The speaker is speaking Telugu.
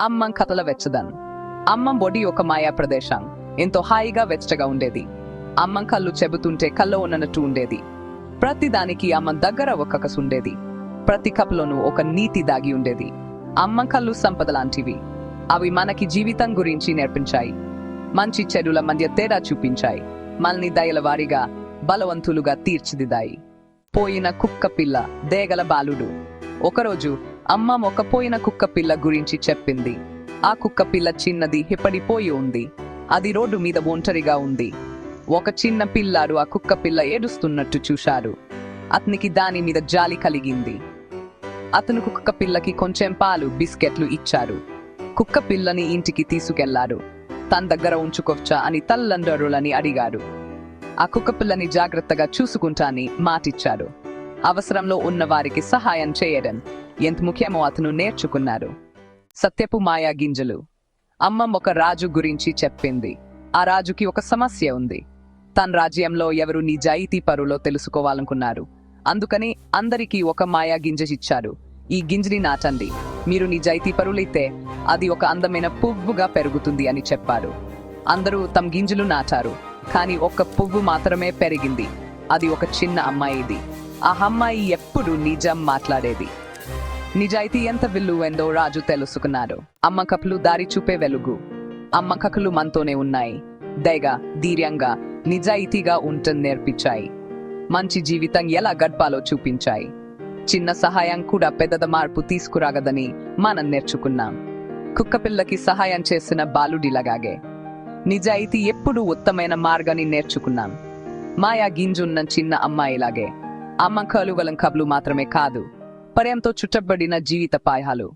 అమ్మం కథల వెచ్చదన్. అమ్మం బొడి ఒక మాయా ప్రదేశం. ఎంతో హాయిగా వెచ్చగా ఉండేది. అమ్మం కళ్ళు చెబుతుంటే కల్లో ఉన్నట్టు ఉండేది. ప్రతిదానికి అమ్మం దగ్గర ఒక కసు ఉండేది. ప్రతి కప్లోనూ ఒక నీతి దాగి ఉండేది. అమ్మం కళ్ళు సంపద లాంటివి. అవి మనకి జీవితం గురించి నేర్పించాయి. మంచి చెడుల మధ్య తేడా చూపించాయి. మనల్ని దయల వారిగా బలవంతులుగా తీర్చిదిద్దాయి. పోయిన కుక్క పిల్ల దేగల బాలుడు. ఒకరోజు అమ్మం ఒక పోయిన కుక్క పిల్ల గురించి చెప్పింది. ఆ కుక్క పిల్ల చిన్నది, హిప్పడిపోయి ఉంది. అది రోడ్డు మీద ఒంటరిగా ఉంది. ఒక చిన్న పిల్లాడు ఆ కుక్క పిల్ల ఏడుస్తున్నట్టు చూశాడు. అతనికి దాని మీద జాలి కలిగింది. అతను కుక్క పిల్లకి కొంచెం పాలు, బిస్కెట్లు ఇచ్చారు. కుక్క పిల్లని ఇంటికి తీసుకెళ్లారు. తన దగ్గర ఉంచుకోవచ్చా అని తల్లిదండ్రులని అడిగారు. ఆ కుక్క పిల్లని జాగ్రత్తగా చూసుకుంటాని మాటిచ్చారు. అవసరంలో ఉన్న వారికి సహాయం చేయడం ఎంత ముఖ్యమో అతను నేర్చుకున్నారు. సత్యపు మాయా గింజలు. అమ్మం ఒక రాజు గురించి చెప్పింది. ఆ రాజుకి ఒక సమస్య ఉంది. తన రాజ్యంలో ఎవరు నిజాయితీ పరులో తెలుసుకోవాలనుకున్నారు. అందుకని అందరికీ ఒక మాయా గింజ ఇచ్చారు. ఈ గింజని నాటండి. మీరు నిజాయితీ పరులైతే అది ఒక అందమైన పువ్వుగా పెరుగుతుంది అని చెప్పారు. అందరూ తమ గింజలు నాటారు. కానీ ఒక్క పువ్వు మాత్రమే పెరిగింది. అది ఒక చిన్న అమ్మాయిది. ఆ అమ్మాయి ఎప్పుడు నిజం మాట్లాడేది. నిజాయితీ ఎంత విలువైందో రాజు తెలుసుకున్నాడు. అమ్మకపులు దారి చూపే వెలుగు. అమ్మకపులు మనతోనే ఉన్నాయి. దయగా, ధైర్యంగా, నిజాయితీగా ఉంటుంది నేర్పించాయి. మంచి జీవితం ఎలా గడపాలో చూపించాయి. చిన్న సహాయం కూడా పెద్ద మార్పు తీసుకురాగదని మనం నేర్చుకున్నాం. కుక్కపిల్లకి సహాయం చేసిన బాలుడిలాగే నిజాయితీ ఎప్పుడు ఉత్తమైన మార్గాన్ని నేర్చుకున్నాం. మాయా గింజున్న చిన్న అమ్మాయిలాగే అమ్మ కలువలం కబులు మాత్రమే కాదు, ప్రేమతో చుట్టబడిన జీవిత పాయాలు.